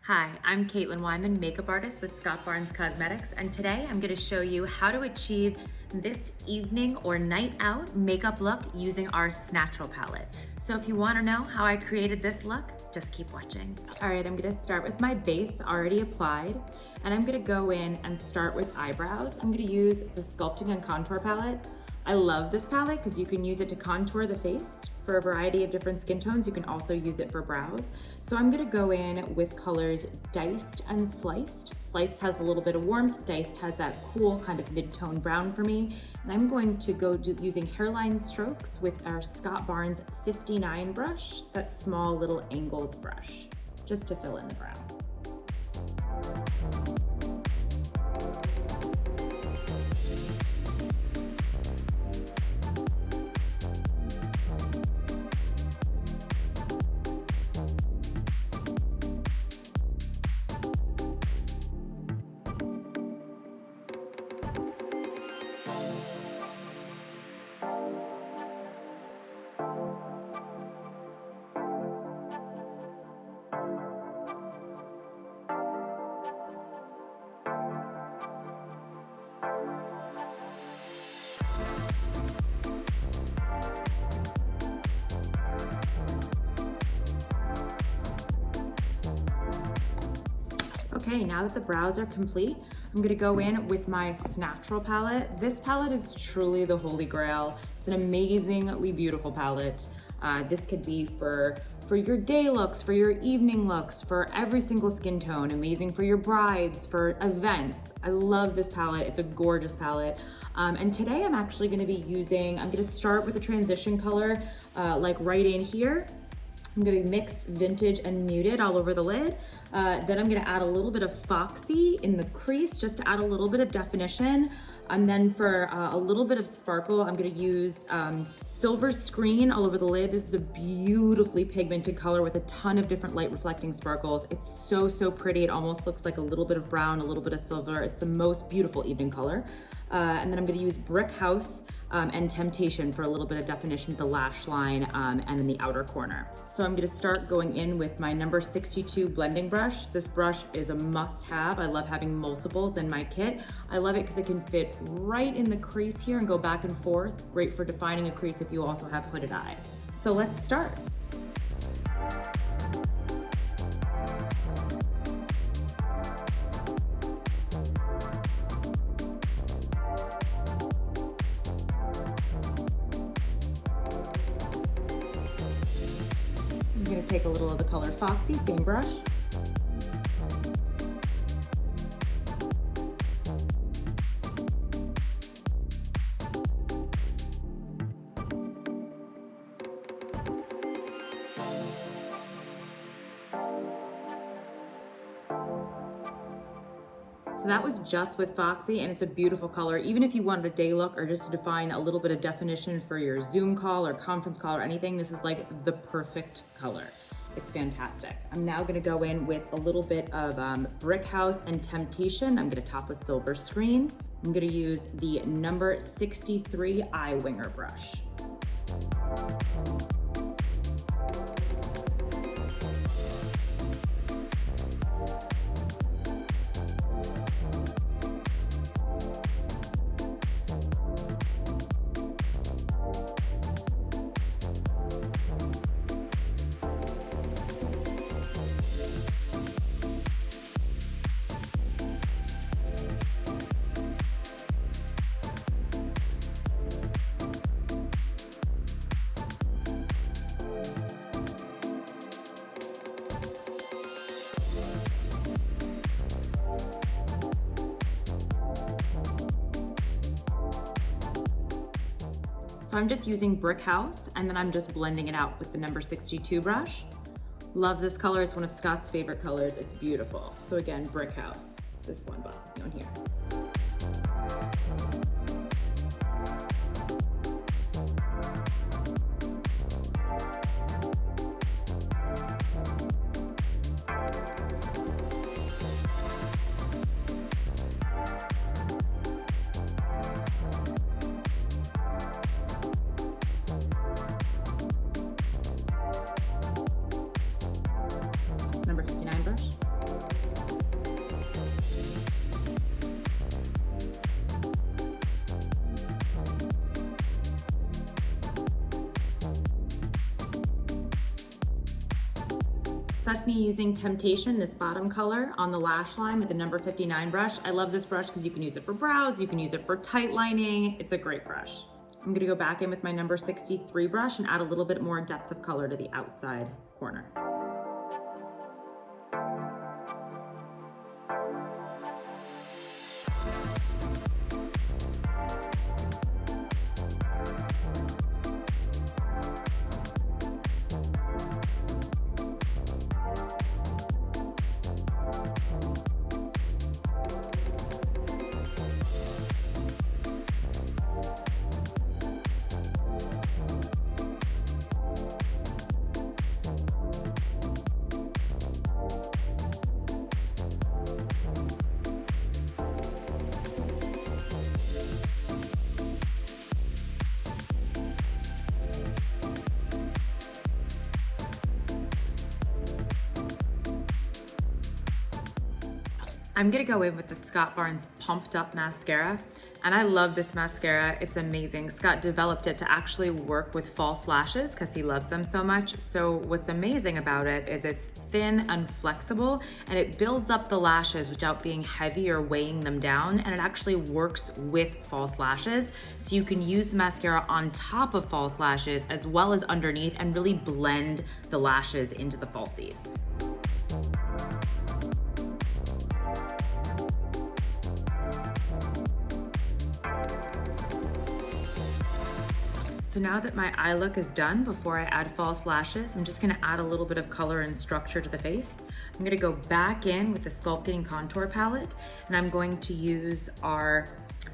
Hi, I'm Caitlin Wyman, makeup artist with Scott Barnes Cosmetics, and today I'm going to show you how to achieve this evening or night out makeup look using our SNATURAL palette. So if you want to know how I created this look, just keep watching. All right, I'm going to start with my base already applied, and I'm going to go in and start with eyebrows. I'm going to use the Sculpting and Contour palette. I love this palette because you can use it to contour the face for a variety of different skin tones. You can also use it for brows. So I'm gonna go in with colors Diced and Sliced. Sliced has a little bit of warmth, Diced has that cool kind of mid-tone brown for me. And I'm going to go using hairline strokes with our Scott Barnes 59 brush, that small little angled brush, just to fill in the brown. Okay, now that the brows are complete, I'm gonna go in with my SNATURAL palette. This palette is truly the holy grail. It's an amazingly beautiful palette. This could be for your day looks, for your evening looks, for every single skin tone. Amazing for your brides, for events. I love this palette. It's a gorgeous palette. And today I'm actually gonna be I'm gonna start with a transition color, like right in here. I'm gonna mix Vintage and Muted all over the lid. Then I'm gonna add a little bit of Foxy in the crease just to add a little bit of definition. And then for a little bit of sparkle, I'm gonna use Silver Screen all over the lid. This is a beautifully pigmented color with a ton of different light reflecting sparkles. It's so, so pretty. It almost looks like a little bit of brown, a little bit of silver. It's the most beautiful evening color. And then I'm gonna use Brick House and Temptation for a little bit of definition at the lash line and in the outer corner. So I'm gonna start going in with my number 62 blending brush. This brush is a must-have. I love having multiples in my kit. I love it because it can fit right in the crease here and go back and forth. Great for defining a crease if you also have hooded eyes. So let's start. I'm gonna take a little of the color Foxy, same brush. So that was just with Foxy, and it's a beautiful color. Even if you wanted a day look or just to define a little bit of definition for your Zoom call or conference call or anything, this is like the perfect color. It's fantastic. I'm now gonna go in with a little bit of Brick House and Temptation. I'm gonna top with Silver Screen. I'm gonna use the number 63 Eye Winger brush. So I'm just using Brick House, and then I'm just blending it out with the number 62 brush. Love this color. It's one of Scott's favorite colors. It's beautiful. So again, Brick House, this one down here. Number 59 brush. That's me using Temptation, this bottom color, on the lash line with the number 59 brush. I love this brush because you can use it for brows, you can use it for tight lining. It's a great brush. I'm gonna go back in with my number 63 brush and add a little bit more depth of color to the outside corner. I'm gonna go in with the Scott Barnes Pumped Up Mascara. And I love this mascara, it's amazing. Scott developed it to actually work with false lashes because he loves them so much. So what's amazing about it is it's thin and flexible and it builds up the lashes without being heavy or weighing them down. And it actually works with false lashes. So you can use the mascara on top of false lashes as well as underneath and really blend the lashes into the falsies. So now that my eye look is done, before I add false lashes, I'm just gonna add a little bit of color and structure to the face. I'm gonna go back in with the Sculpting Contour palette, and I'm going to use our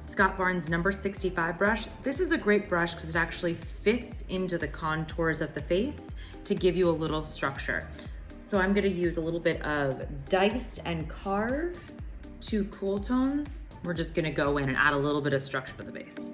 Scott Barnes number 65 brush. This is a great brush because it actually fits into the contours of the face to give you a little structure. So I'm gonna use a little bit of Diced and Carve, two cool tones. We're just gonna go in and add a little bit of structure to the face.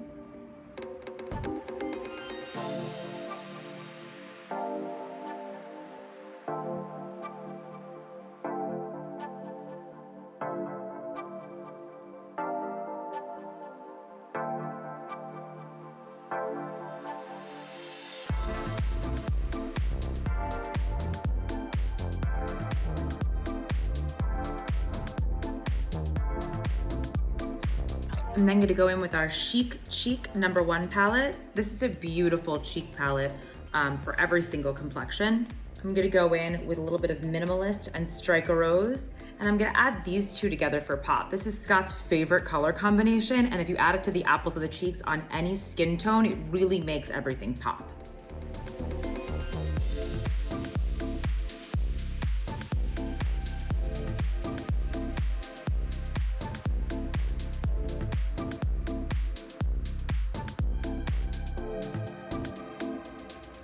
I'm then gonna go in with our Chic Cheek number 1 palette. This is a beautiful cheek palette for every single complexion. I'm gonna go in with a little bit of Minimalist and Strike a Rose, and I'm gonna add these two together for pop. This is Scott's favorite color combination, and if you add it to the apples of the cheeks on any skin tone, it really makes everything pop.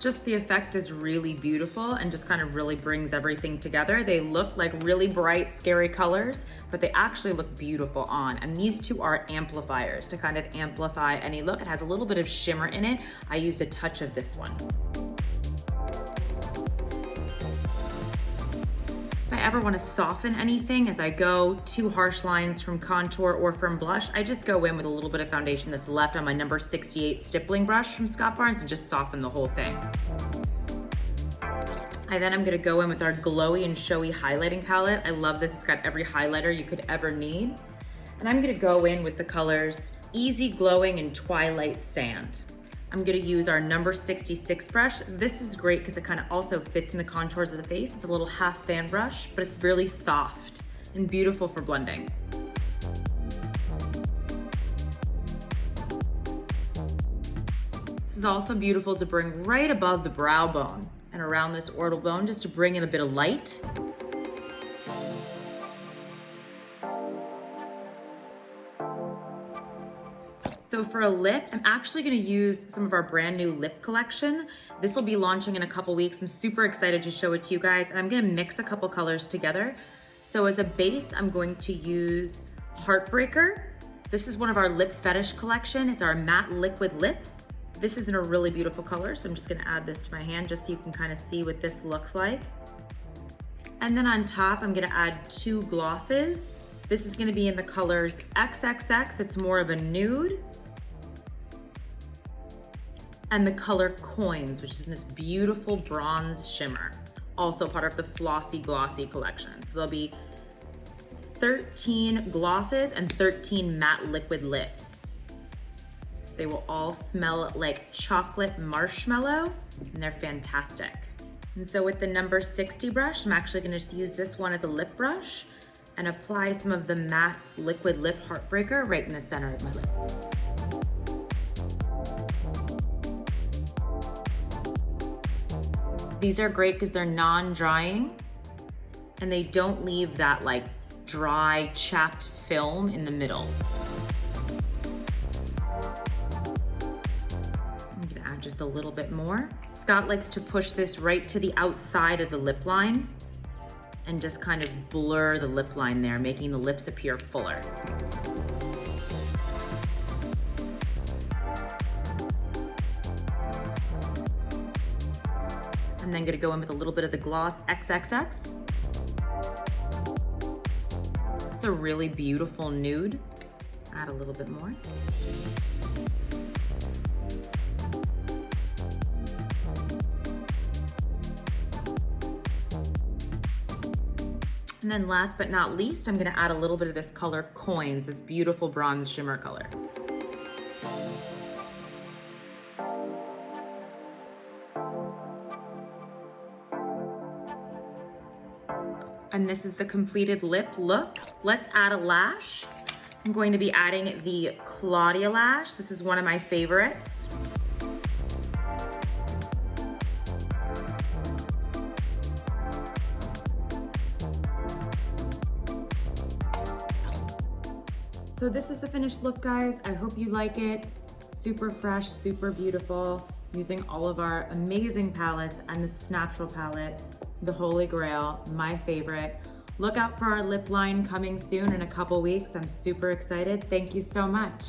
Just the effect is really beautiful and just kind of really brings everything together. They look like really bright, scary colors, but they actually look beautiful on. And these two are amplifiers to kind of amplify any look. It has a little bit of shimmer in it. I used a touch of this one. If I ever want to soften anything as I go too harsh lines from contour or from blush, I just go in with a little bit of foundation that's left on my number 68 stippling brush from Scott Barnes and just soften the whole thing. Then I'm gonna go in with our glowy and showy highlighting palette. I love this, it's got every highlighter you could ever need. And I'm gonna go in with the colors Easy Glowing and Twilight Sand. I'm gonna use our number 66 brush. This is great because it kind of also fits in the contours of the face. It's a little half fan brush, but it's really soft and beautiful for blending. This is also beautiful to bring right above the brow bone and around this orbital bone just to bring in a bit of light. So for a lip, I'm actually gonna use some of our brand new lip collection. This will be launching in a couple weeks. I'm super excited to show it to you guys. And I'm gonna mix a couple colors together. So as a base, I'm going to use Heartbreaker. This is one of our lip fetish collection. It's our matte liquid lips. This is in a really beautiful color. So I'm just gonna add this to my hand just so you can kind of see what this looks like. And then on top, I'm gonna add two glosses. This is gonna be in the colors XXX, it's more of a nude, and the color Coins, which is in this beautiful bronze shimmer. also part of the Flossy Glossy collection. So there'll be 13 glosses and 13 matte liquid lips. They will all smell like chocolate marshmallow, and they're fantastic. And so with the number 60 brush, I'm actually gonna just use this one as a lip brush and apply some of the matte liquid lip heartbreaker right in the center of my lip. These are great because they're non-drying and they don't leave that like dry, chapped film in the middle. I'm gonna add just a little bit more. Scott likes to push this right to the outside of the lip line and just kind of blur the lip line there, making the lips appear fuller. I'm then gonna go in with a little bit of the gloss XXX. It's a really beautiful nude. Add a little bit more. And then last but not least, I'm gonna add a little bit of this color Coins, this beautiful bronze shimmer color. And this is the completed lip look. Let's add a lash. I'm going to be adding the Claudia lash. This is one of my favorites. So this is the finished look, guys. I hope you like it. Super fresh, super beautiful, using all of our amazing palettes and the SNATURAL palette, the Holy Grail, my favorite. Look out for our lip line coming soon in a couple weeks. I'm super excited. Thank you so much.